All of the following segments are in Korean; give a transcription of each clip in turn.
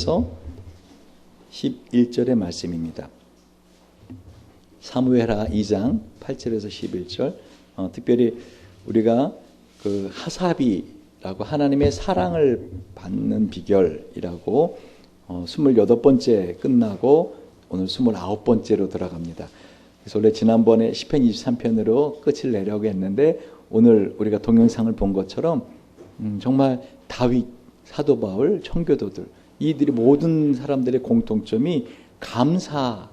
8절에서 11절의 말씀입니다. 사무엘하 2장 8절에서 11절. 특별히 우리가 그 하삽이라고 하나님의 사랑을 받는 비결이라고 28번째 끝나고 오늘 29번째로 들어갑니다. 그래서 원래 지난번에 시편 23편으로 끝을 내려고 했는데 오늘 우리가 동영상을 본 것처럼 정말 다윗, 사도 바울, 청교도들 이들이 모든 사람들의 공통점이 감사하는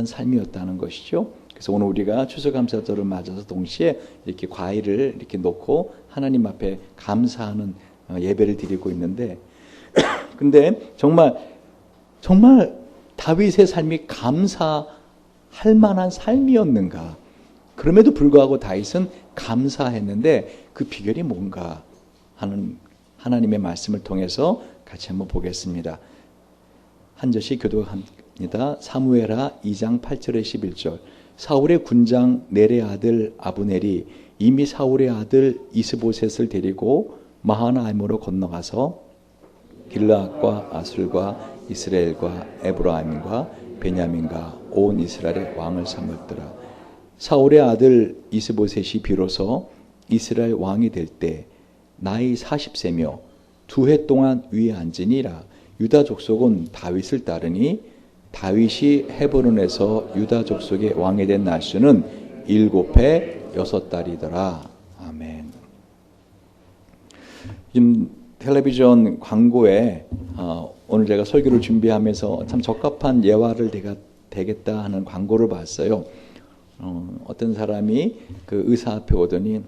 삶이었다는 것이죠. 그래서 오늘 우리가 추수감사절을 맞아서 동시에 이렇게 과일을 이렇게 놓고 하나님 앞에 감사하는 예배를 드리고 있는데 근데 정말 다윗의 삶이 감사할 만한 삶이었는가? 그럼에도 불구하고 다윗은 감사했는데 그 비결이 뭔가 하는 하나님의 말씀을 통해서 같이 한번 보겠습니다. 한 절씩 교독합니다. 사무엘하 2장 8절에 11절. 사울의 군장 넬의 아들 아브넬이 이미 사울의 아들 이스보셋을 데리고 마하나임으로 건너가서 길르앗과 아술과 이스라엘과 에브라임과 베냐민과 온 이스라엘의 왕을 삼았더라. 사울의 아들 이스보셋이 비로소 이스라엘 왕이 될 때 나이 40세며 2해 동안 위에 앉으니라. 유다 족속은 다윗을 따르니 다윗이 헤브론에서 유다 족속의 왕이 된 날수는 7해 6달이더라. 아멘. 지금 텔레비전 광고에 오늘 제가 설교를 준비하면서 참 적합한 예화를 되겠다 하는 광고를 봤어요. 어떤 사람이 그 의사 앞에 오더니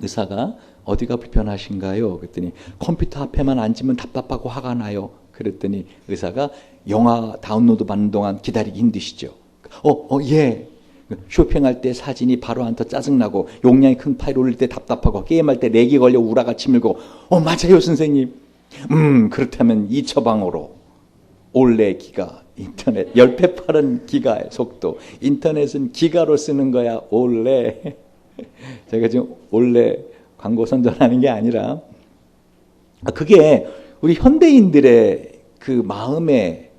의사가 어디가 불편하신가요? 그랬더니 컴퓨터 앞에만 앉으면 답답하고 화가 나요. 그랬더니 의사가 영화 다운로드 받는 동안 기다리기 힘드시죠? 예. 쇼핑할 때 사진이 바로 안 떠 짜증나고 용량이 큰 파일 올릴 때 답답하고 게임할 때 렉이 걸려 우라가 치밀고 맞아요 선생님. 그렇다면 이 처방으로 올레 기가 인터넷 10배 빠른 기가의 속도 인터넷은 기가로 쓰는 거야 올레. 제가 지금 올레 광고 선전하는 게 아니라 그게 우리 현대인들의 그 마음의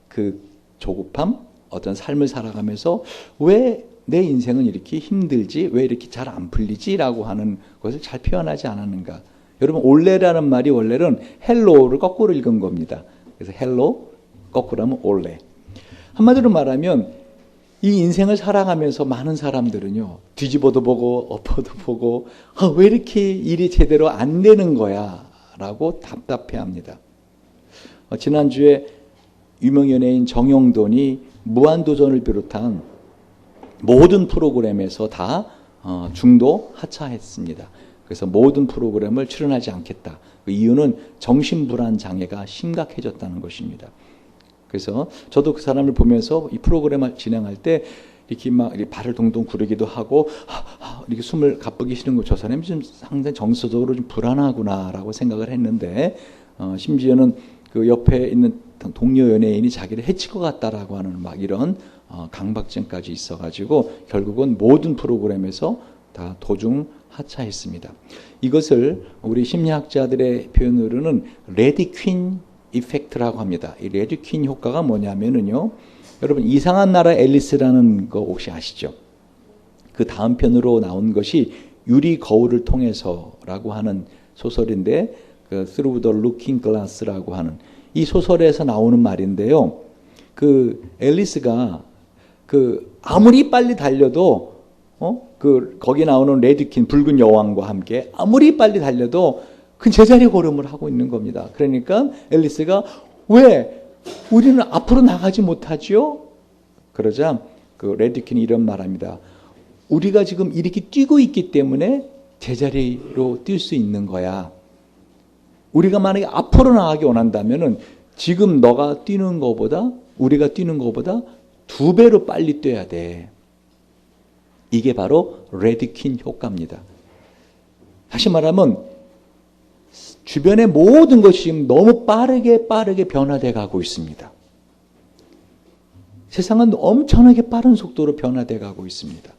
그 조급함 어떤 삶을 살아가면서 왜 내 인생은 이렇게 힘들지? 왜 이렇게 잘 안 풀리지? 라고 하는 것을 잘 표현하지 않았는가? 여러분 올레라는 말이 원래는 헬로를 거꾸로 읽은 겁니다. 그래서 헬로 거꾸로 하면 올레. 한마디로 말하면 이 인생을 살아가면서 많은 사람들은요 뒤집어도 보고 엎어도 보고 왜 이렇게 일이 제대로 안 되는 거야? 라고 답답해합니다. 지난주에 유명 연예인 정영돈이 무한도전을 비롯한 모든 프로그램에서 다 중도 하차했습니다. 그래서 모든 프로그램을 출연하지 않겠다. 그 이유는 정신불안 장애가 심각해졌다는 것입니다. 그래서 저도 그 사람을 보면서 이 프로그램을 진행할 때 이렇게 막 발을 동동 구르기도 하고 이렇게 숨을 가쁘기 싫은 거 저 사람이 좀 상당히 정서적으로 좀 불안하구나라고 생각을 했는데 심지어는 그 옆에 있는 동료 연예인이 자기를 해칠 것 같다라고 하는 막 이런 강박증까지 있어가지고 결국은 모든 프로그램에서 다 도중 하차했습니다. 이것을 우리 심리학자들의 표현으로는 레디퀸 이펙트라고 합니다. 이 레디퀸 효과가 뭐냐면은요, 여러분 이상한 나라 앨리스라는 거 혹시 아시죠? 그 다음 편으로 나온 것이 유리 거울을 통해서라고 하는 소설인데, 그 Through the Looking Glass라고 하는 이 소설에서 나오는 말인데요. 그 앨리스가 그 아무리 빨리 달려도 거기 나오는 레디퀸 붉은 여왕과 함께 아무리 빨리 달려도 그 제자리 걸음을 하고 있는 겁니다. 그러니까 앨리스가 왜 우리는 앞으로 나가지 못하지요? 그러자 그 레디퀸이 이런 말합니다. 우리가 지금 이렇게 뛰고 있기 때문에 제자리로 뛸 수 있는 거야. 우리가 만약에 앞으로 나가기 원한다면은 지금 너가 뛰는 것보다 우리가 뛰는 것보다 2배로 빨리 뛰어야 돼. 이게 바로 레디퀸 효과입니다. 다시 말하면 주변의 모든 것이 지금 너무 빠르게 변화돼 가고 있습니다. 세상은 엄청나게 빠른 속도로 변화돼 가고 있습니다.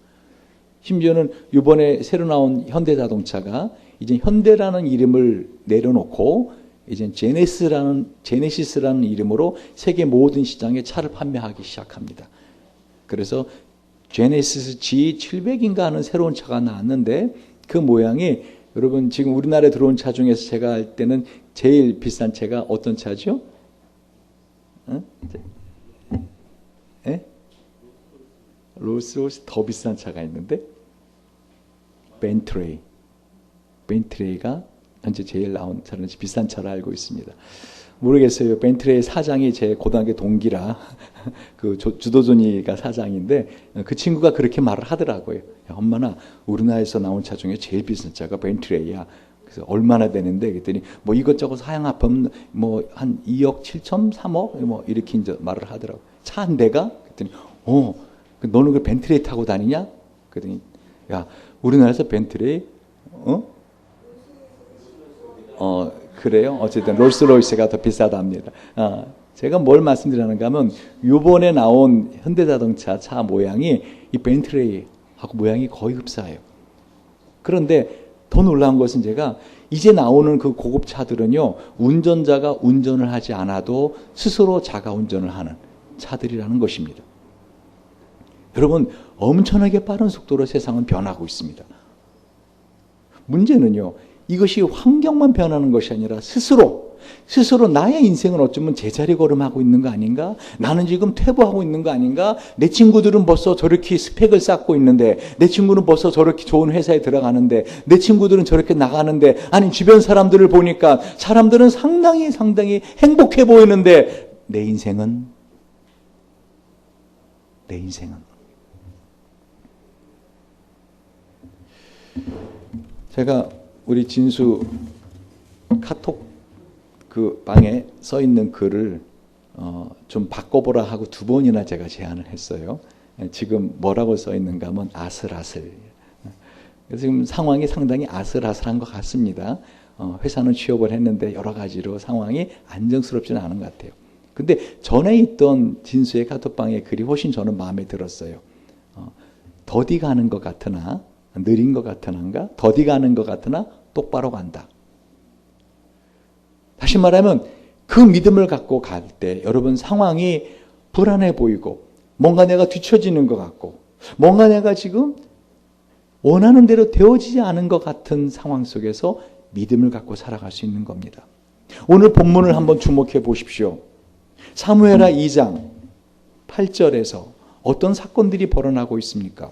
심지어는 이번에 새로 나온 현대자동차가 이제 현대라는 이름을 내려놓고 이제 제네시스라는 이름으로 세계 모든 시장에 차를 판매하기 시작합니다. 그래서 제네시스 G700인가 하는 새로운 차가 나왔는데 그 모양이 여러분 지금 우리나라에 들어온 차 중에서 제가 할 때는 제일 비싼 차가 어떤 차죠? 롤스로이스 더 비싼 차가 있는데 벤트레이가 현재 제일 나온 차는 비싼 차로 알고 있습니다. 모르겠어요. 벤트레이 사장이 제 고등학교 동기라 그 주도준이가 사장인데 그 친구가 그렇게 말을 하더라고요. 야, 엄마나 우리나라에서 나온 차 중에 제일 비싼 차가 벤트레이야. 그래서 얼마나 되는데 그랬더니 뭐 이것저것 사양 합하면 뭐 한 2억 7천 3억 뭐 이렇게 이제 말을 하더라고. 차 한 대가 그랬더니 너는 그 벤트레이 타고 다니냐? 그랬더니 야 우리나라에서 벤트레이 그래요? 어쨌든 롤스로이스가 더 비싸답니다. 제가 뭘 말씀드리는가 하면 이번에 나온 현대자동차 차 모양이 이 벤트레이하고 모양이 거의 흡사해요. 그런데 더 놀라운 것은 제가 이제 나오는 그 고급 차들은요 운전자가 운전을 하지 않아도 스스로 자가 운전을 하는 차들이라는 것입니다. 여러분 엄청나게 빠른 속도로 세상은 변하고 있습니다. 문제는요 이것이 환경만 변하는 것이 아니라 스스로 나의 인생은 어쩌면 제자리 걸음하고 있는 거 아닌가? 나는 지금 퇴보하고 있는 거 아닌가? 내 친구들은 벌써 저렇게 스펙을 쌓고 있는데 내 친구는 벌써 저렇게 좋은 회사에 들어가는데 내 친구들은 저렇게 나가는데 아니 주변 사람들을 보니까 사람들은 상당히 행복해 보이는데 내 인생은 제가 우리 진수 카톡 그 방에 써 있는 글을 좀 바꿔보라 하고 2번이나 제가 제안을 했어요. 지금 뭐라고 써 있는가 하면 아슬아슬. 그래서 지금 상황이 상당히 아슬아슬한 것 같습니다. 회사는 취업을 했는데 여러 가지로 상황이 안정스럽지는 않은 것 같아요. 근데 전에 있던 진수의 카톡방의 글이 훨씬 저는 마음에 들었어요. 더디 가는 것 같으나 느린 것 같으나인가? 더디 가는 것 같으나 똑바로 간다. 다시 말하면 그 믿음을 갖고 갈 때 여러분 상황이 불안해 보이고 뭔가 내가 뒤처지는 것 같고 뭔가 내가 지금 원하는 대로 되어지지 않은 것 같은 상황 속에서 믿음을 갖고 살아갈 수 있는 겁니다. 오늘 본문을 한번 주목해 보십시오. 사무엘하 2장 8절에서 어떤 사건들이 벌어나고 있습니까?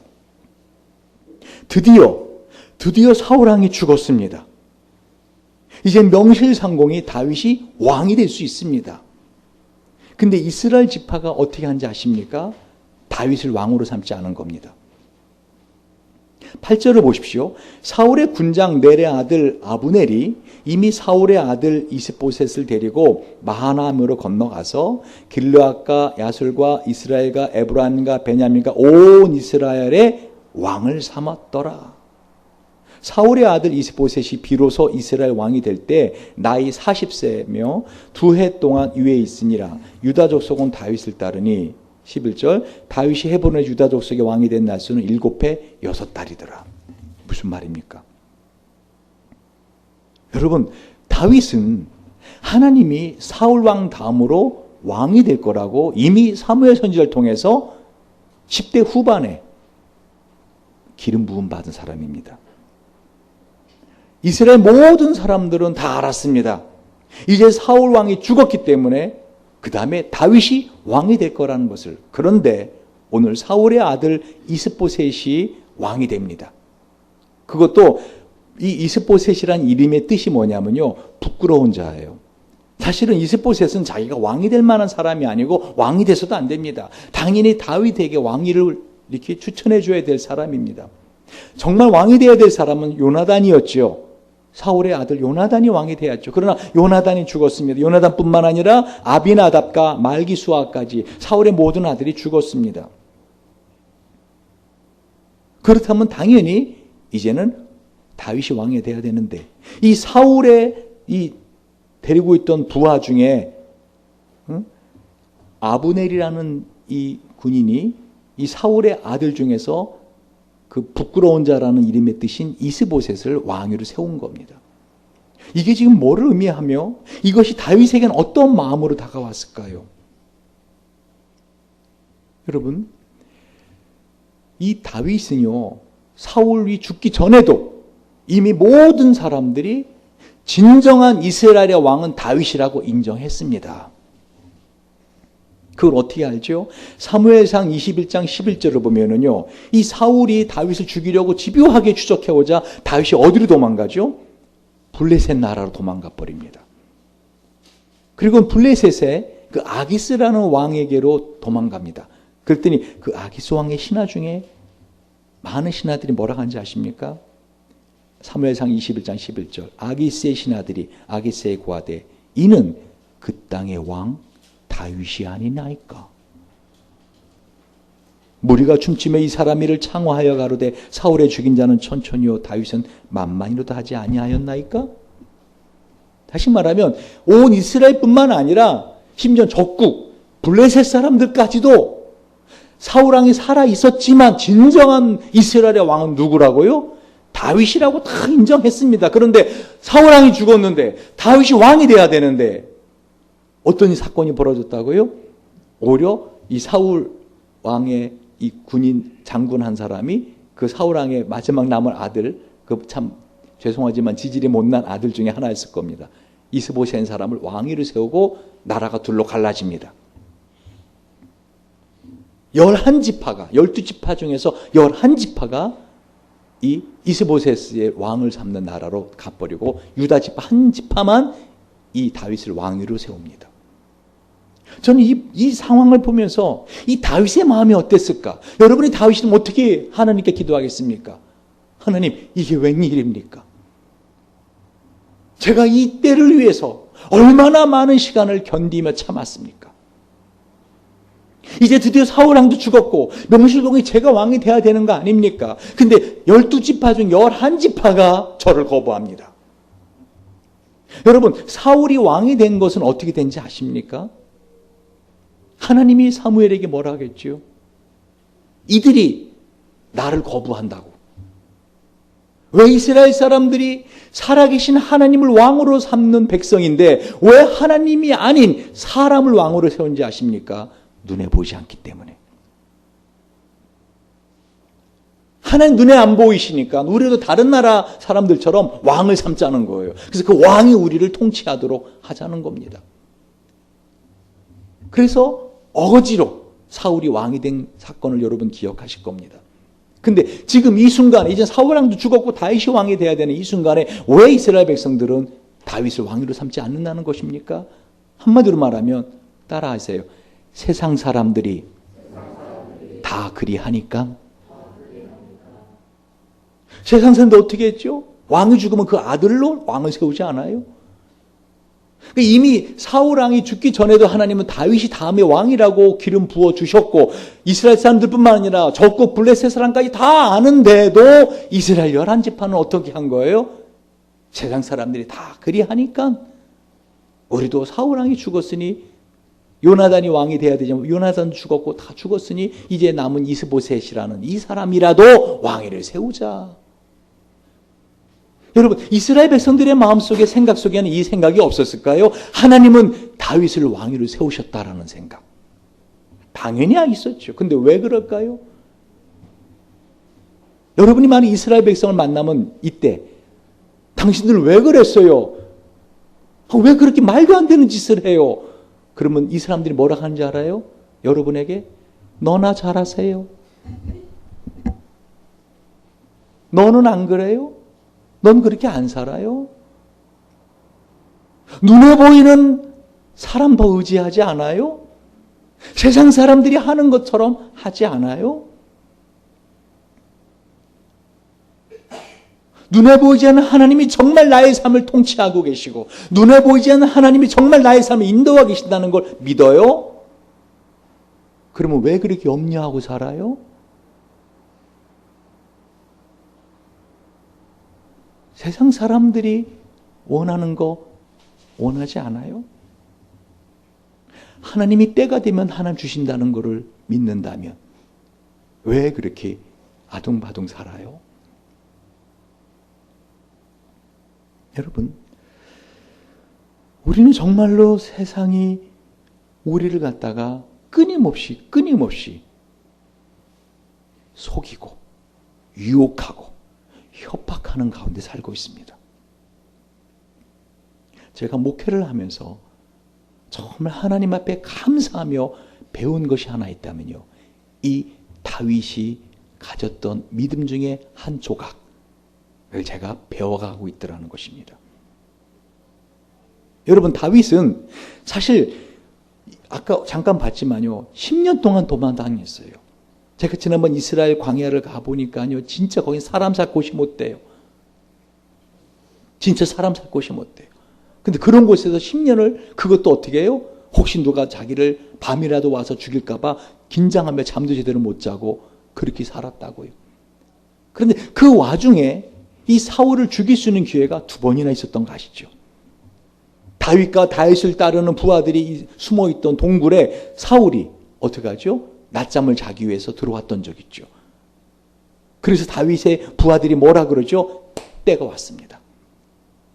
드디어 사울왕이 죽었습니다. 이제 명실상공히 다윗이 왕이 될 수 있습니다. 근데 이스라엘 지파가 어떻게 한지 아십니까? 다윗을 왕으로 삼지 않은 겁니다. 8절을 보십시오. 사울의 군장 넬의 아들 아브넬이 이미 사울의 아들 이스보셋을 데리고 마하나임으로 건너가서 길르앗과 야술과 이스라엘과 에브란과 베냐민과 온 이스라엘의 왕을 삼았더라. 사울의 아들 이스보셋이 비로소 이스라엘 왕이 될 때 나이 40세며 2해 동안 위에 있으니라. 유다 족속은 다윗을 따르니 11절 다윗이 헤브론의 유다 족속의 왕이 된 날수는 7해 6달이더라. 무슨 말입니까? 여러분 다윗은 하나님이 사울 왕 다음으로 왕이 될 거라고 이미 사무엘 선지자를 통해서 10대 후반에 기름 부음 받은 사람입니다. 이스라엘 모든 사람들은 다 알았습니다. 이제 사울 왕이 죽었기 때문에 그 다음에 다윗이 왕이 될 거라는 것을. 그런데 오늘 사울의 아들 이스보셋이 왕이 됩니다. 그것도 이 이스보셋이란 이름의 뜻이 뭐냐면요, 부끄러운 자예요. 사실은 이스보셋은 자기가 왕이 될 만한 사람이 아니고 왕이 돼서도 안 됩니다. 당연히 다윗에게 왕위를 이렇게 추천해 줘야 될 사람입니다. 정말 왕이 되어야 될 사람은 요나단이었죠. 사울의 아들 요나단이 왕이 되었죠. 그러나 요나단이 죽었습니다. 요나단뿐만 아니라 아비나답과 말기수아까지 사울의 모든 아들이 죽었습니다. 그렇다면 당연히 이제는 다윗이 왕이 되어야 되는데 이 사울의 이 데리고 있던 부하 중에 아브넬이라는 이 군인이 이 사울의 아들 중에서 그 부끄러운 자라는 이름의 뜻인 이스보셋을 왕위로 세운 겁니다. 이게 지금 뭐를 의미하며 이것이 다윗에게는 어떤 마음으로 다가왔을까요? 여러분, 이 다윗은요, 사울이 죽기 전에도 이미 모든 사람들이 진정한 이스라엘의 왕은 다윗이라고 인정했습니다. 그걸 어떻게 알죠? 사무엘상 21장 11절을 보면은요, 이 사울이 다윗을 죽이려고 집요하게 추적해오자 다윗이 어디로 도망가죠? 블레셋 나라로 도망가 버립니다. 그리고 블레셋에 그 아기스라는 왕에게로 도망갑니다. 그랬더니 그 아기스 왕의 신하 중에 많은 신하들이 뭐라고 하는지 아십니까? 사무엘상 21장 11절, 아기스의 신하들이 아기스의 고하되 이는 그 땅의 왕 다윗이 아니나이까. 무리가 춤추며 이 사람 이를 창화하여 가로되 사울의 죽인 자는 천천히요 다윗은 만만히로도 하지 아니하였나이까. 다시 말하면 온 이스라엘뿐만 아니라 심지어 적국 블레셋 사람들까지도 사울 왕이 살아 있었지만 진정한 이스라엘의 왕은 누구라고요? 다윗이라고 다 인정했습니다. 그런데 사울 왕이 죽었는데 다윗이 왕이 돼야 되는데 어떤 사건이 벌어졌다고요? 오히려 이 사울 왕의 이 군인 장군 한 사람이 그 사울 왕의 마지막 남은 아들, 그 참 죄송하지만 지질이 못난 아들 중에 하나였을 겁니다. 이스보셋 사람을 왕위로 세우고 나라가 둘로 갈라집니다. 11지파가 12지파 중에서 11지파가 이 이스보셋의 왕을 삼는 나라로 가버리고 유다지파 한 지파만 이 다윗을 왕위로 세웁니다. 저는 이 상황을 보면서 이 다윗의 마음이 어땠을까? 여러분이 다윗은 어떻게 하나님께 기도하겠습니까? 하나님, 이게 웬일입니까? 제가 이 때를 위해서 얼마나 많은 시간을 견디며 참았습니까? 이제 드디어 사울왕도 죽었고 명실공히 제가 왕이 돼야 되는 거 아닙니까? 근데 12지파 중 11지파가 저를 거부합니다. 여러분, 사울이 왕이 된 것은 어떻게 된지 아십니까? 하나님이 사무엘에게 뭐라 하겠죠? 이들이 나를 거부한다고. 왜 이스라엘 사람들이 살아계신 하나님을 왕으로 삼는 백성인데 왜 하나님이 아닌 사람을 왕으로 세운지 아십니까? 눈에 보이지 않기 때문에. 하나님 눈에 안 보이시니까 우리도 다른 나라 사람들처럼 왕을 삼자는 거예요. 그래서 그 왕이 우리를 통치하도록 하자는 겁니다. 그래서 어거지로 사울이 왕이 된 사건을 여러분 기억하실 겁니다. 근데 지금 이 순간에 이제 사울왕도 죽었고 다윗이 왕이 돼야 되는 이 순간에 왜 이스라엘 백성들은 다윗을 왕으로 삼지 않는다는 것입니까? 한마디로 말하면 따라하세요. 세상 사람들이 다 그리하니까. 세상 사람들 어떻게 했죠? 왕이 죽으면 그 아들로 왕을 세우지 않아요? 이미 사울왕이 죽기 전에도 하나님은 다윗이 다음에 왕이라고 기름 부어 주셨고 이스라엘 사람들뿐만 아니라 적국 블레셋 사람까지 다 아는데도 이스라엘 11지파는 어떻게 한 거예요? 세상 사람들이 다 그리하니까 우리도 사울왕이 죽었으니 요나단이 왕이 돼야 되지만 요나단 죽었고 다 죽었으니 이제 남은 이스보셋이라는 이 사람이라도 왕위를 세우자. 여러분, 이스라엘 백성들의 마음속에 생각 속에는 이 생각이 없었을까요? 하나님은 다윗을 왕위로 세우셨다라는 생각. 당연히 있었죠. 근데 왜 그럴까요? 여러분이 많은 이스라엘 백성을 만나면 이때 당신들 왜 그랬어요? 왜 그렇게 말도 안 되는 짓을 해요? 그러면 이 사람들이 뭐라 하는지 알아요? 여러분에게 너나 잘하세요. 너는 안 그래요? 넌 그렇게 안 살아요? 눈에 보이는 사람 더 의지하지 않아요? 세상 사람들이 하는 것처럼 하지 않아요? 눈에 보이지 않는 하나님이 정말 나의 삶을 통치하고 계시고 눈에 보이지 않는 하나님이 정말 나의 삶을 인도하고 계신다는 걸 믿어요? 그러면 왜 그렇게 염려하고 살아요? 세상 사람들이 원하는 거 원하지 않아요? 하나님이 때가 되면 하나님 주신다는 것을 믿는다면 왜 그렇게 아둥바둥 살아요? 여러분, 우리는 정말로 세상이 우리를 갖다가 끊임없이 속이고 유혹하고 협박하는 가운데 살고 있습니다. 제가 목회를 하면서 정말 하나님 앞에 감사하며 배운 것이 하나 있다면요, 이 다윗이 가졌던 믿음 중에 한 조각을 제가 배워가고 있더라는 것입니다. 여러분, 다윗은 사실 아까 잠깐 봤지만요, 10년 동안 도망다녔어요. 제가 지난번 이스라엘 광야를 가보니까요, 진짜 거긴 사람 살 곳이 못 돼요. 진짜 사람 살 곳이 못 돼요. 근데 그런 곳에서 10년을, 그것도 어떻게 해요? 혹시 누가 자기를 밤이라도 와서 죽일까봐 긴장하며 잠도 제대로 못 자고 그렇게 살았다고요. 그런데 그 와중에 이 사울을 죽일 수 있는 기회가 2번이나 있었던 거 아시죠? 다윗과 다윗을 따르는 부하들이 숨어있던 동굴에 사울이 어떻게 하죠? 낮잠을 자기 위해서 들어왔던 적 있죠. 그래서 다윗의 부하들이 뭐라 그러죠? 때가 왔습니다.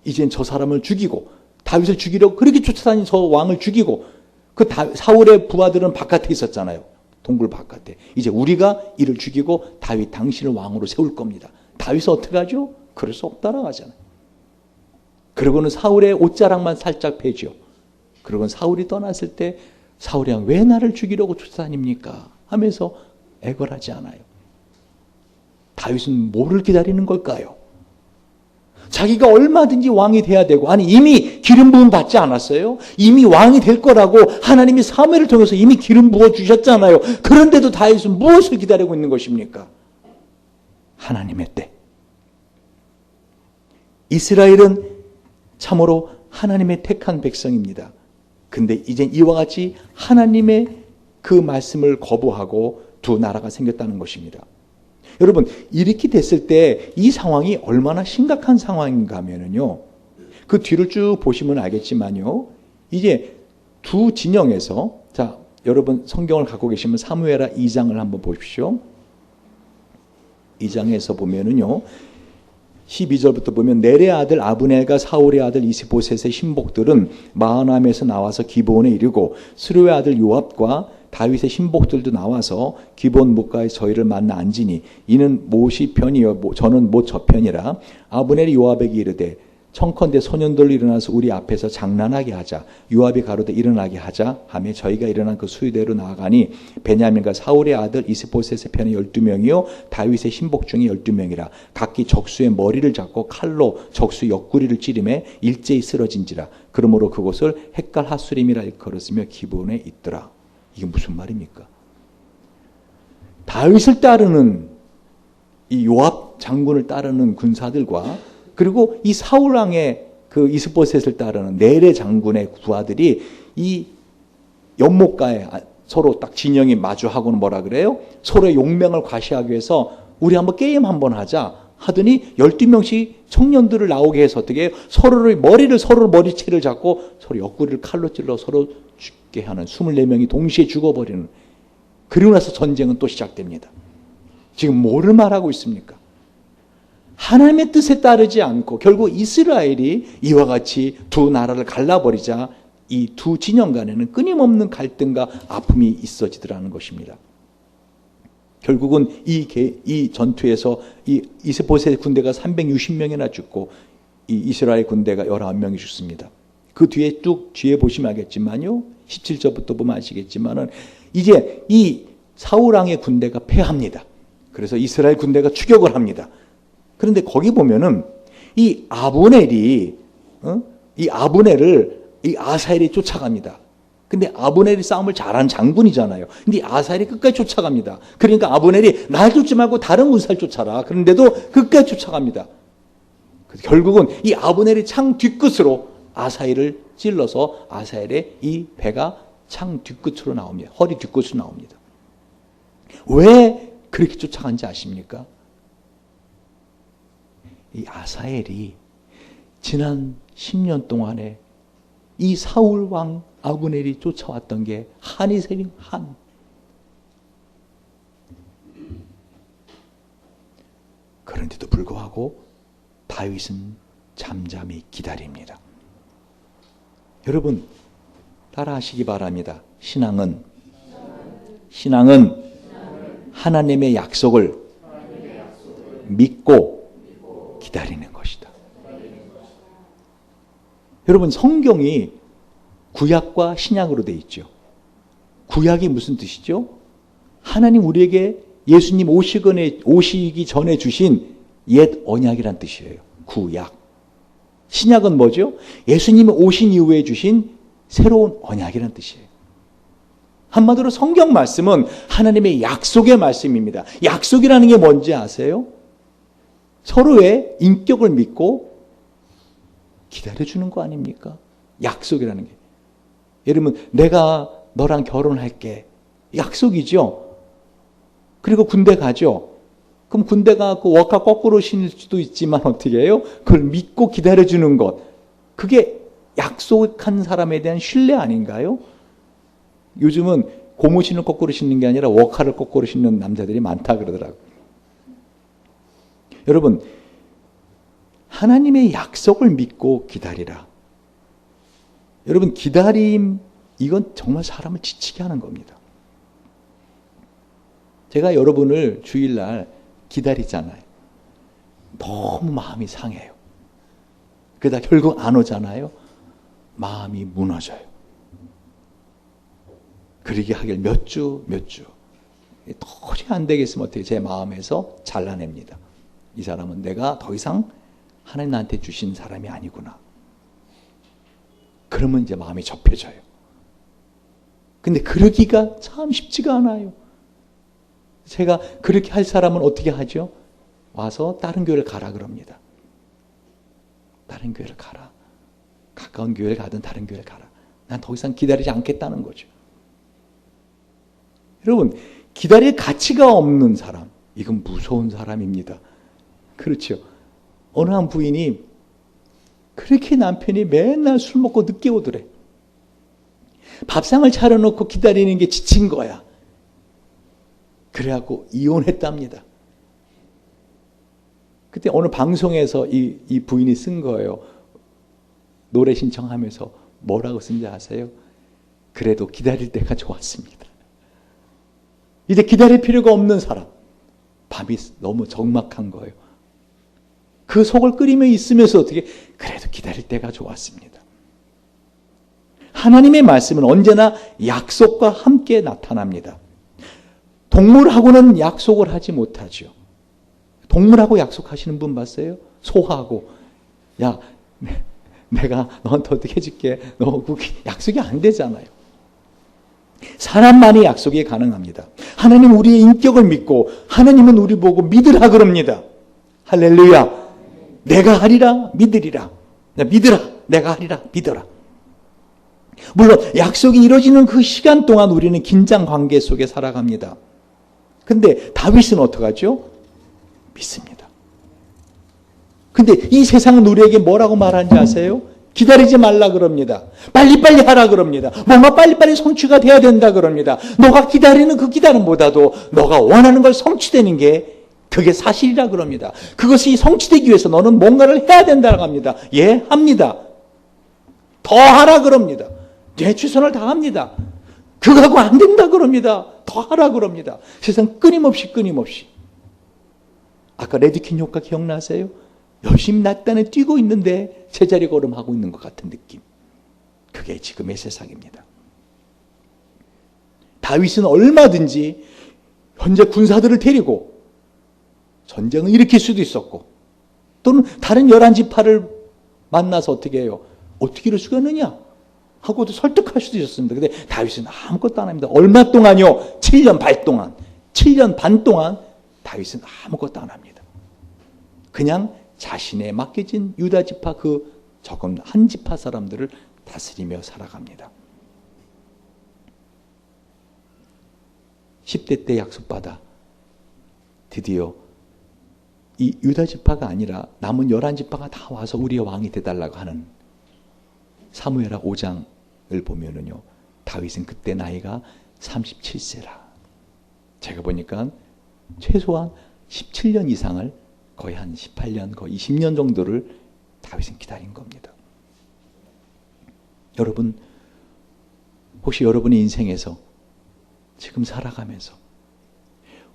이젠 저 사람을 죽이고, 다윗을 죽이려고 그렇게 쫓아다닌 저 왕을 죽이고, 그 사울의 부하들은 바깥에 있었잖아요. 동굴 바깥에. 이제 우리가 이를 죽이고 다윗 당신을 왕으로 세울 겁니다. 다윗은 어떻게 하죠? 그럴 수 없다라고 하잖아요. 그러고는 사울의 옷자락만 살짝 베죠. 그러고는 사울이 떠났을 때 사울이 왜 나를 죽이려고 쫓아다닙니까? 하면서 애걸하지 않아요. 다윗은 뭐를 기다리는 걸까요? 자기가 얼마든지 왕이 돼야 되고, 아니 이미 기름 부음 받지 않았어요? 이미 왕이 될 거라고 하나님이 사무엘을 통해서 이미 기름 부어 주셨잖아요. 그런데도 다윗은 무엇을 기다리고 있는 것입니까? 하나님의 때. 이스라엘은 참으로 하나님의 택한 백성입니다. 근데 이젠 이와 같이 하나님의 그 말씀을 거부하고 두 나라가 생겼다는 것입니다. 여러분, 이렇게 됐을 때 이 상황이 얼마나 심각한 상황인가 하면요, 그 뒤를 쭉 보시면 알겠지만요, 이제 두 진영에서, 자, 여러분 성경을 갖고 계시면 사무엘하 2장을 한번 보십시오. 2장에서 보면은요, 12절부터 보면 넬의 아들 아브넬과 사울의 아들 이스보셋의 신복들은 마하나임에서 나와서 기브온에 이르고, 스루의 아들 요압과 다윗의 신복들도 나와서 기브온 뭇가에 저희를 만나 앉으니 이는 못이 편이요 저는 못 저편이라. 아브넬이 요압에게 이르되 청컨대 소년들로 일어나서 우리 앞에서 장난하게 하자. 요압이 가로되 일어나게 하자 하며 저희가 일어난 그 수위대로 나아가니 베냐민과 사울의 아들 이스보셋의 편에 12명이요 다윗의 신복 중에 12명이라. 각기 적수의 머리를 잡고 칼로 적수 옆구리를 찌르매 일제히 쓰러진지라. 그러므로 그곳을 헷갈 하수림이라 일컬었으며 기브온에 있더라. 이게 무슨 말입니까? 다윗을 따르는 이 요압 장군을 따르는 군사들과, 그리고 이 사울 왕의 그 이스보셋을 따르는 넬의 장군의 부하들이 이 연못가에 서로 딱 진영이 마주하고는 뭐라 그래요? 서로의 용맹을 과시하기 위해서 우리 한번 게임 한번 하자 하더니 12명씩 청년들을 나오게 해서 어떻게 해요? 서로 머리채를 잡고 서로 옆구리를 칼로 찔러 서로 죽게 하는, 24명이 동시에 죽어버리는. 그리고 나서 전쟁은 또 시작됩니다. 지금 뭐를 말하고 있습니까? 하나님의 뜻에 따르지 않고 결국 이스라엘이 이와 같이 두 나라를 갈라버리자 이 두 진영 간에는 끊임없는 갈등과 아픔이 있어지더라는 것입니다. 결국은 이 전투에서 이 이스보셋 군대가 360명이나 죽고 이 이스라엘 군대가 19명이 죽습니다. 그 뒤에 쭉 뒤에 보시면 알겠지만요, 17절부터 보면 아시겠지만은 이제 이 사울 왕의 군대가 패합니다. 그래서 이스라엘 군대가 추격을 합니다. 그런데 거기 보면은 이 아브넬을 이 아사엘이 쫓아갑니다. 근데 아브넬이 싸움을 잘한 장군이잖아요. 근데 아사엘이 끝까지 쫓아갑니다. 그러니까 아브넬이 날 쫓지 말고 다른 군사를 쫓아라. 그런데도 끝까지 쫓아갑니다. 결국은 이 아브넬이 창 뒤끝으로 아사엘을 찔러서 아사엘의 이 배가 창 뒤끝으로 나옵니다. 허리 뒤끝으로 나옵니다. 왜 그렇게 쫓아간지 아십니까? 이 아사엘이 지난 10년 동안에 이 사울 왕 아브넬이 쫓아왔던 게 한이 세린 한. 그런데도 불구하고 다윗은 잠잠히 기다립니다. 여러분 따라하시기 바랍니다. 신앙은 하나님의 약속을 믿고 기다리는 것이다. 여러분 성경이 구약과 신약으로 되어 있죠. 구약이 무슨 뜻이죠? 하나님 우리에게 예수님 오시기 전에 주신 옛 언약이란 뜻이에요. 구약. 신약은 뭐죠? 예수님이 오신 이후에 주신 새로운 언약이란 뜻이에요. 한마디로 성경 말씀은 하나님의 약속의 말씀입니다. 약속이라는 게 뭔지 아세요? 서로의 인격을 믿고 기다려주는 거 아닙니까? 약속이라는 게. 예를 들면 내가 너랑 결혼할게. 약속이죠. 그리고 군대 가죠. 그럼 군대 가고 워카 거꾸로 신을 수도 있지만 어떻게 해요? 그걸 믿고 기다려주는 것. 그게 약속한 사람에 대한 신뢰 아닌가요? 요즘은 고무신을 거꾸로 신는 게 아니라 워카를 거꾸로 신는 남자들이 많다 그러더라고요. 여러분, 하나님의 약속을 믿고 기다리라. 여러분, 기다림, 이건 정말 사람을 지치게 하는 겁니다. 제가 여러분을 주일날 기다리잖아요. 너무 마음이 상해요. 그러다 결국 안 오잖아요. 마음이 무너져요. 그러게 하길 몇 주. 도저히 안 되겠으면 어떻게 제 마음에서 잘라냅니다. 이 사람은 내가 더 이상 하나님 나한테 주신 사람이 아니구나. 그러면 이제 마음이 접혀져요. 근데 그러기가 참 쉽지가 않아요. 제가 그렇게 할 사람은 어떻게 하죠? 와서 다른 교회를 가라 그럽니다. 다른 교회를 가라. 가까운 교회를 가든 다른 교회를 가라. 난 더 이상 기다리지 않겠다는 거죠. 여러분, 기다릴 가치가 없는 사람, 이건 무서운 사람입니다. 그렇죠. 어느 한 부인이 그렇게 남편이 맨날 술 먹고 늦게 오더래. 밥상을 차려놓고 기다리는 게 지친 거야. 그래갖고 이혼했답니다. 그때 어느 방송에서 이 부인이 쓴 거예요. 노래 신청하면서 뭐라고 쓴지 아세요? 그래도 기다릴 때가 좋았습니다. 이제 기다릴 필요가 없는 사람. 밤이 너무 적막한 거예요. 그 속을 끓이며 있으면서 어떻게 그래도 기다릴 때가 좋았습니다. 하나님의 말씀은 언제나 약속과 함께 나타납니다. 동물하고는 약속을 하지 못하죠. 동물하고 약속하시는 분 봤어요? 소하고. 야, 내가 너한테 어떻게 해줄게. 너 약속이 안 되잖아요. 사람만이 약속이 가능합니다. 하나님 우리의 인격을 믿고 하나님은 우리 보고 믿으라 그럽니다. 할렐루야. 내가 하리라 믿으리라. 믿으라. 내가 하리라 믿어라. 물론 약속이 이루어지는 그 시간 동안 우리는 긴장 관계 속에 살아갑니다. 근데 다윗은 어떡하죠? 믿습니다. 근데 이 세상은 우리에게 뭐라고 말하는지 아세요? 기다리지 말라 그럽니다. 빨리빨리 하라 그럽니다. 뭔가 빨리빨리 성취가 돼야 된다 그럽니다. 너가 기다리는 그 기다림보다도 너가 원하는 걸 성취되는 게 그게 사실이라 그럽니다. 그것이 성취되기 위해서 너는 뭔가를 해야 된다고 합니다. 예, 합니다. 더 하라 그럽니다. 내 최선을 다합니다. 그거하고 안 된다 그럽니다. 더 하라 그럽니다. 세상 끊임없이. 아까 레드킨 효과 기억나세요? 열심히 낮단에 뛰고 있는데 제자리 걸음하고 있는 것 같은 느낌. 그게 지금의 세상입니다. 다윗은 얼마든지 현재 군사들을 데리고 전쟁을 일으킬 수도 있었고 또는 다른 11지파를 만나서 어떻게 해요? 어떻게 이럴 수가 있느냐? 하고도 설득할 수도 있었습니다. 근데 다윗은 아무것도 안 합니다. 얼마 동안요? 7년 반 동안 다윗은 아무것도 안 합니다. 그냥 자신의 맡겨진 유다 지파 그 조금 한 지파 사람들을 다스리며 살아갑니다. 10대 때 약속받아 드디어 이 유다 지파가 아니라 남은 11지파가 다 와서 우리의 왕이 되달라고 하는 사무엘하 5장을 보면은요, 다윗은 그때 나이가 37세라. 제가 보니까 최소한 17년 이상을 거의 한 18년, 거의 20년 정도를 다윗은 기다린 겁니다. 여러분, 혹시 여러분의 인생에서 지금 살아가면서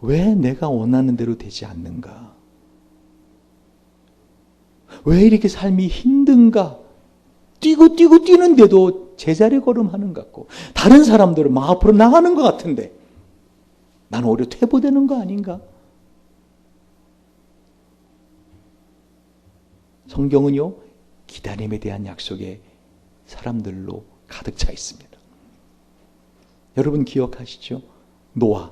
왜 내가 원하는 대로 되지 않는가? 왜 이렇게 삶이 힘든가? 뛰고 뛰는데도 제자리 걸음하는 것 같고, 다른 사람들은 막 앞으로 나가는 것 같은데 나는 오히려 퇴보되는 거 아닌가? 성경은요, 기다림에 대한 약속에 사람들로 가득 차 있습니다. 여러분 기억하시죠? 노아.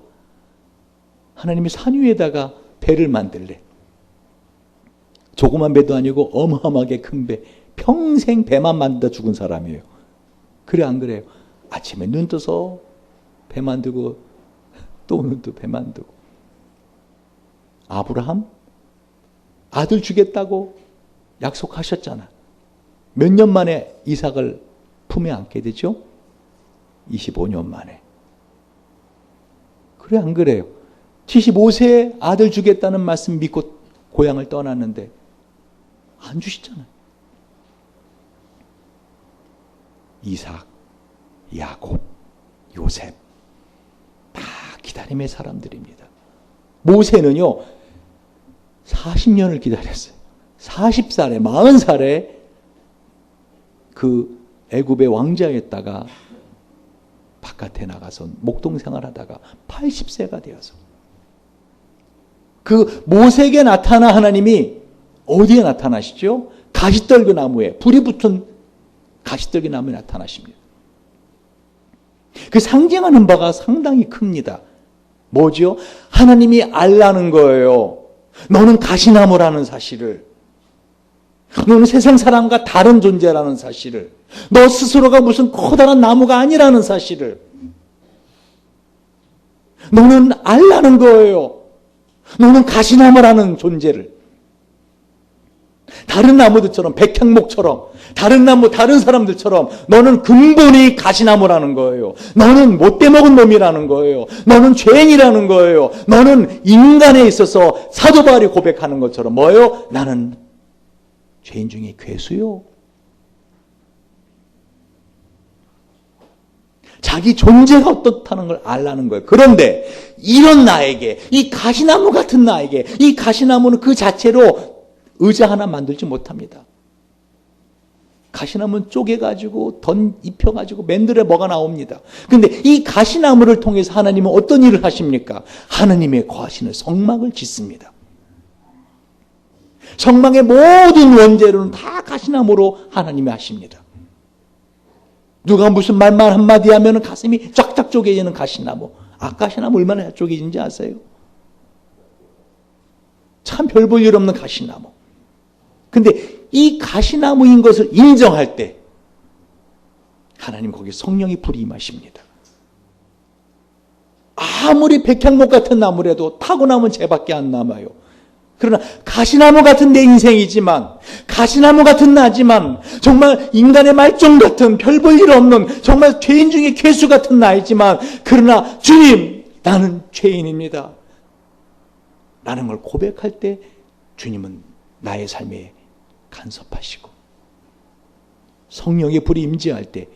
하나님이 산 위에다가 배를 만들래. 조그만 배도 아니고 어마어마하게 큰 배. 평생 배만 만들다 죽은 사람이에요. 그래 안 그래요? 아침에 눈 떠서 배 만들고 또 눈 떠 배 만들고. 아브라함 아들 주겠다고 약속하셨잖아. 몇 년 만에 이삭을 품에 안게 되죠? 25년 만에. 그래 안 그래요? 75세에 아들 주겠다는 말씀 믿고 고향을 떠났는데 안 주시잖아요. 이삭, 야곱, 요셉 다 기다림의 사람들입니다. 모세는요 40년을 기다렸어요. 40살에 40살에 그 애굽의 왕자였다가 바깥에 나가서 목동 생활하다가 80세가 되어서 그 모세에게 나타나 하나님이 어디에 나타나시죠? 가시떨기 나무에, 불이 붙은 가시떨기 나무에 나타나십니다. 그 상징하는 바가 상당히 큽니다. 뭐죠? 하나님이 알라는 거예요. 너는 가시나무라는 사실을. 너는 세상 사람과 다른 존재라는 사실을. 너 스스로가 무슨 커다란 나무가 아니라는 사실을. 너는 알라는 거예요. 너는 가시나무라는 존재를. 다른 나무들처럼, 백향목처럼, 다른 나무, 다른 사람들처럼 너는 근본이 가시나무라는 거예요. 너는 못돼 먹은 놈이라는 거예요. 너는 죄인이라는 거예요. 너는 인간에 있어서 사도 바울이 고백하는 것처럼 뭐예요? 나는 죄인 중에 괴수요. 자기 존재가 어떻다는 걸 알라는 거예요. 그런데 이런 나에게, 이 가시나무 같은 나에게, 이 가시나무는 그 자체로 의자 하나 만들지 못합니다. 가시나무는 쪼개가지고 입혀가지고 맨들에 뭐가 나옵니다. 그런데 이 가시나무를 통해서 하나님은 어떤 일을 하십니까? 하나님의 거하시는 성막을 짓습니다. 성막의 모든 원재료는 다 가시나무로 하나님이 하십니다. 누가 무슨 말만 한마디 하면 가슴이 쫙쫙 쪼개지는 가시나무. 가시나무 얼마나 쪼개진지 아세요? 참 별 볼 일 없는 가시나무. 근데 이 가시나무인 것을 인정할 때 하나님 거기에 성령이 불이 임하십니다. 아무리 백향목 같은 나무라도 타고 나면 쟤밖에 안 남아요. 그러나 가시나무 같은 내 인생이지만, 가시나무 같은 나지만, 정말 인간의 말종 같은 별 볼 일 없는 정말 죄인 중에 괴수 같은 나이지만, 그러나 주님, 나는 죄인입니다 라는 걸 고백할 때 주님은 나의 삶에 간섭하시고, 성령의 불이 임재할 때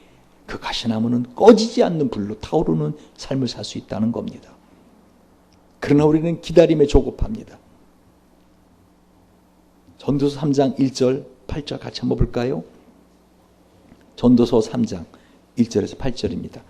그 가시나무는 꺼지지 않는 불로 타오르는 삶을 살 수 있다는 겁니다. 그러나 우리는 기다림에 조급합니다. 전도서 3장 1절 8절 같이 한번 볼까요? 전도서 3장 1절에서 8절입니다.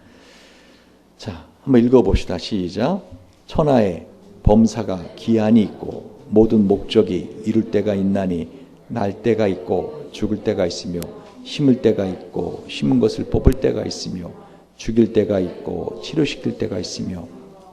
자, 한번 읽어봅시다. 시작. 천하에 범사가 기한이 있고 모든 목적이 이룰 때가 있나니 날 때가 있고 죽을 때가 있으며 심을 때가 있고 심은 것을 뽑을 때가 있으며 죽일 때가 있고 치료시킬 때가 있으며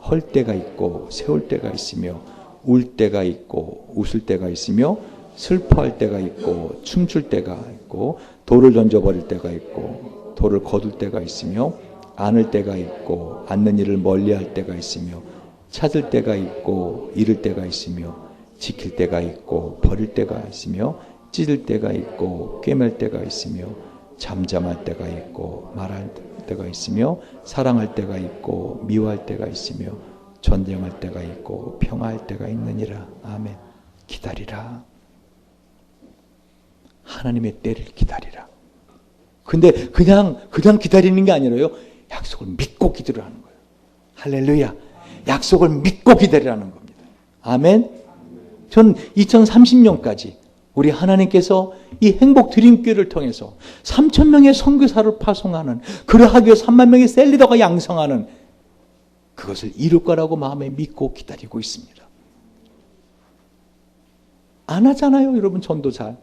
헐 때가 있고 세울 때가 있으며 울 때가 있고 웃을 때가 있으며 슬퍼할 때가 있고 춤출 때가 있고 돌을 던져버릴 때가 있고 돌을 거둘 때가 있으며 안을 때가 있고 안는 일을 멀리할 때가 있으며 찾을 때가 있고 잃을 때가 있으며 지킬 때가 있고 버릴 때가 있으며 찢을 때가 있고 꿰맬 때가 있으며 잠잠할 때가 있고 말할 때가 있으며 사랑할 때가 있고 미워할 때가 있으며 전쟁할 때가 있고 평화할 때가 있느니라. 아멘. 기다리라. 하나님의 때를 기다리라. 근데 그냥 기다리는 게 아니라요. 약속을 믿고 기도를 하는 거예요. 할렐루야. 약속을 믿고 기다리라는 겁니다. 아멘. 전 2030년까지 우리 하나님께서 이 행복 드림교회를 통해서 3,000명의 선교사를 파송하는, 그러하기 위해 3만 명의 셀리더가 양성하는 그것을 이룰 거라고 마음에 믿고 기다리고 있습니다. 안 하잖아요, 여러분. 전도 잘.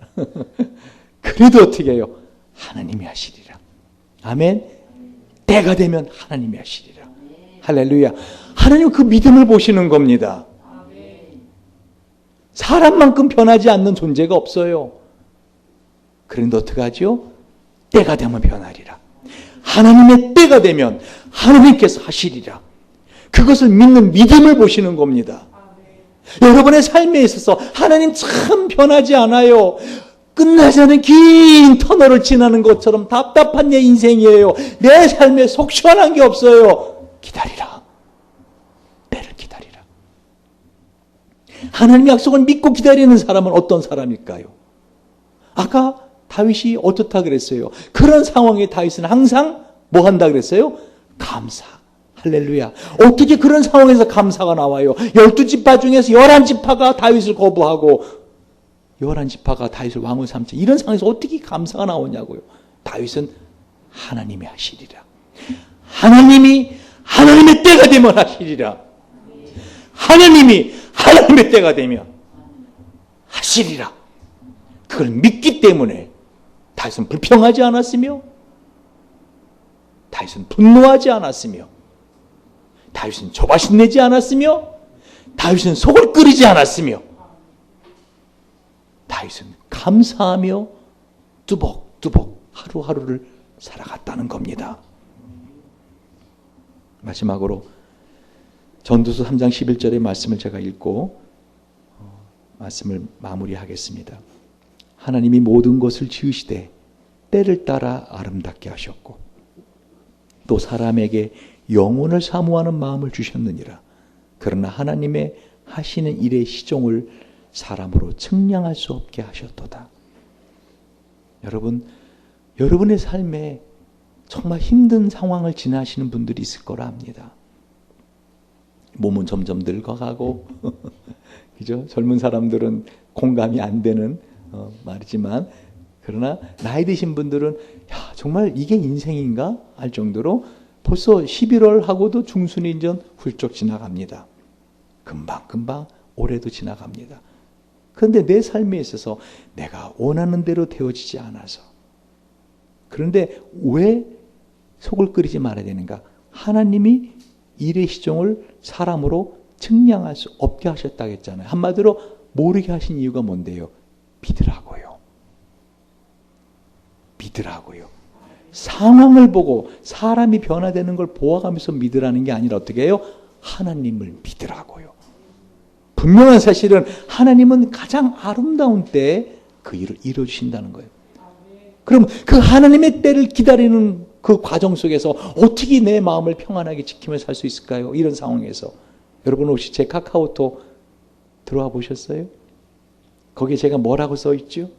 그래도 어떻게 해요? 하나님이 하시리라. 아멘. 때가 되면 하나님이 하시리라. 할렐루야. 하나님 그 믿음을 보시는 겁니다. 사람만큼 변하지 않는 존재가 없어요. 그런데 어떡하죠? 때가 되면 변하리라. 하나님의 때가 되면 하나님께서 하시리라. 그것을 믿는 믿음을 보시는 겁니다. 여러분의 삶에 있어서 하나님 참 변하지 않아요. 끝나지 않은 긴 터널을 지나는 것처럼 답답한 내 인생이에요. 내 삶에 속 시원한 게 없어요. 기다리라. 때를 기다리라. 하나님의 약속을 믿고 기다리는 사람은 어떤 사람일까요? 아까 다윗이 어떻다 그랬어요? 그런 상황에 다윗은 항상 뭐 한다 그랬어요? 감사. 할렐루야. 어떻게 그런 상황에서 감사가 나와요? 12지파 중에서 11지파가 다윗을 거부하고 11지파가 다윗을 왕으로 삼지. 이런 상황에서 어떻게 감사가 나오냐고요. 다윗은 하나님이 하시리라. 하나님이 하나님의 때가 되면 하시리라. 하나님이 하나님의 때가 되면 하시리라. 그걸 믿기 때문에 다윗은 불평하지 않았으며, 다윗은 분노하지 않았으며, 다윗은 조바심 내지 않았으며, 다윗은 속을 끓이지 않았으며, 다윗은 감사하며 뚜벅뚜벅 하루하루를 살아갔다는 겁니다. 마지막으로 전도서 3장 11절의 말씀을 제가 읽고 말씀을 마무리하겠습니다. 하나님이 모든 것을 지으시되 때를 따라 아름답게 하셨고 또 사람에게 영혼을 사모하는 마음을 주셨느니라. 그러나 하나님의 하시는 일의 시종을 사람으로 측량할 수 없게 하셨도다. 여러분, 여러분의 삶에 정말 힘든 상황을 지나시는 분들이 있을 거라 합니다. 몸은 점점 늙어가고 그죠? 젊은 사람들은 공감이 안 되는 말이지만, 그러나 나이 드신 분들은 야, 정말 이게 인생인가 할 정도로 벌써 11월 하고도 중순인전 훌쩍 지나갑니다. 금방 올해도 지나갑니다. 그런데 내 삶에 있어서 내가 원하는 대로 되어지지 않아서, 그런데 왜 속을 끓이지 말아야 되는가? 하나님이 일의 시종을 사람으로 측량할 수 없게 하셨다고 했잖아요. 한마디로 모르게 하신 이유가 뭔데요? 믿으라고요. 믿으라고요. 상황을 보고 사람이 변화되는 걸 보아가면서 믿으라는 게 아니라 어떻게 해요? 하나님을 믿으라고요. 분명한 사실은 하나님은 가장 아름다운 때에 그 일을 이루어주신다는 거예요. 그럼 그 하나님의 때를 기다리는 그 과정 속에서 어떻게 내 마음을 평안하게 지키며 살 수 있을까요? 이런 상황에서. 여러분 혹시 제 카카오톡 들어와 보셨어요? 거기에 제가 뭐라고 써 있죠?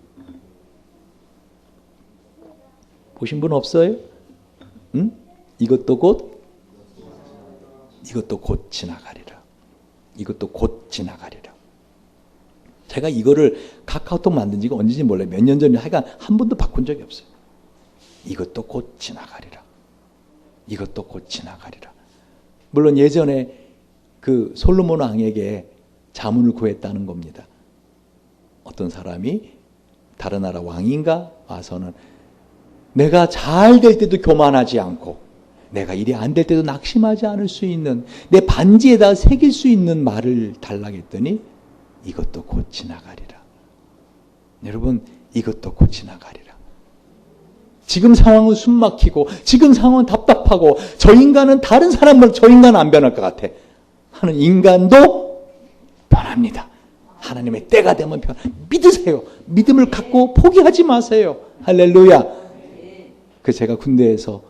보신 분 없어요? 응? 이것도 곧 지나가리라. 이것도 곧 지나가리라. 제가 이거를 카카오톡 만든 지가 언제인지 몰라요. 몇 년 전에 하여간 한 번도 바꾼 적이 없어요. 이것도 곧 지나가리라. 이것도 곧 지나가리라. 물론 예전에 그 솔로몬 왕에게 자문을 구했다는 겁니다. 어떤 사람이 다른 나라 왕인가 와서는 내가 잘 될 때도 교만하지 않고 내가 일이 안 될 때도 낙심하지 않을 수 있는, 내 반지에다 새길 수 있는 말을 달라고 했더니 이것도 곧 지나가리라. 여러분, 이것도 곧 지나가리라. 지금 상황은 숨막히고 지금 상황은 답답하고 저 인간은 다른 사람보다 저 인간은 안 변할 것 같아 하는 인간도 변합니다. 하나님의 때가 되면 믿으세요. 믿음을 갖고 포기하지 마세요. 할렐루야. 그 제가 군대에서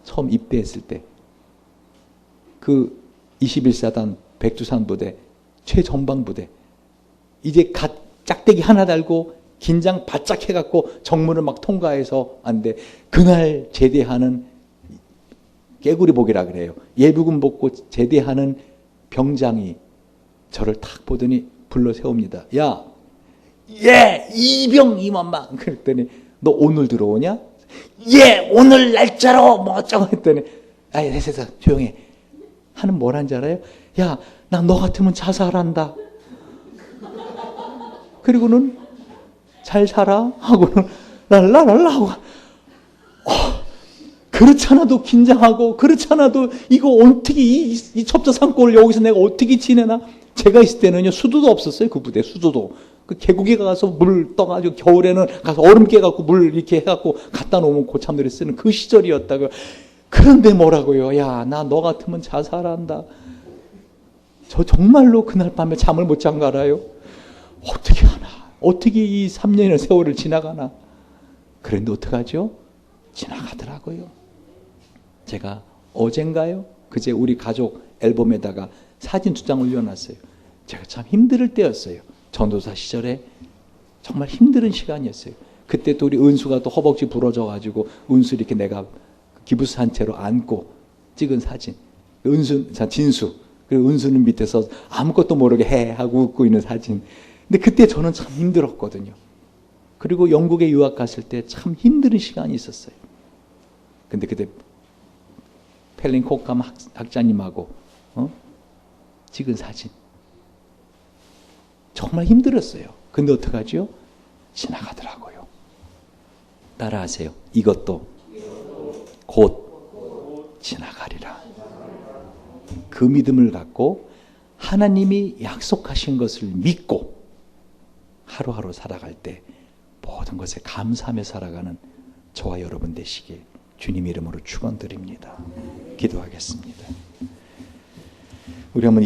처음 입대했을 때 그 21사단 백두산 부대 최전방 부대 이제 갓 짝대기 하나 달고 긴장 바짝 해갖고 정문을 막 통과해서 안 돼. 그날 제대하는 깨구리복이라 그래요. 예비군 복고 제대하는 병장이 저를 탁 보더니 불러 세웁니다. 야, 예, 이병 임원만. 그랬더니 너 오늘 들어오냐? 예, 오늘 날짜로 뭐 어쩌고 했더니 아이 됐어 조용해. 하는 뭘 한 줄 알아요? 야, 나 너 같으면 자살한다. 그리고는 잘 살아 하고는 랄라랄라 하고 그렇잖아도 긴장하고 그렇잖아도 이거 어떻게 이 첩자산골을 여기서 내가 어떻게 지내나. 제가 있을 때는요 수도도 없었어요. 그 부대 수도도. 그 계곡에 가서 물 떠가지고 겨울에는 가서 얼음 깨갖고 물 이렇게 해갖고 갖다 놓으면 고참들이 쓰는 그 시절이었다고요. 그런데 뭐라고요? 야, 나 너 같으면 자살한다. 저 정말로 그날 밤에 잠을 못 잔 거 알아요? 어떻게 하나? 어떻게 이 3년의 세월을 지나가나? 그런데 어떡하죠? 지나가더라고요. 제가 어젠가요? 그제 우리 가족 앨범에다가 사진 2장 올려놨어요. 제가 참 힘들 때였어요. 전도사 시절에 정말 힘든 시간이었어요. 그때 또 우리 은수가 또 허벅지 부러져가지고 은수 이렇게 내가 기부스 한 채로 안고 찍은 사진. 은수, 진수. 그리고 은수는 밑에서 아무것도 모르게 해 하고 웃고 있는 사진. 근데 그때 저는 참 힘들었거든요. 그리고 영국에 유학 갔을 때 참 힘든 시간이 있었어요. 근데 그때 펠린 콕감 학자님하고 찍은 사진. 정말 힘들었어요. 근데 어떡하죠? 지나가더라고요. 따라하세요. 이것도 곧 지나가리라. 그 믿음을 갖고 하나님이 약속하신 것을 믿고 하루하루 살아갈 때 모든 것에 감사하며 살아가는 저와 여러분 되시길 주님 이름으로 축원드립니다. 기도하겠습니다. 우리 한번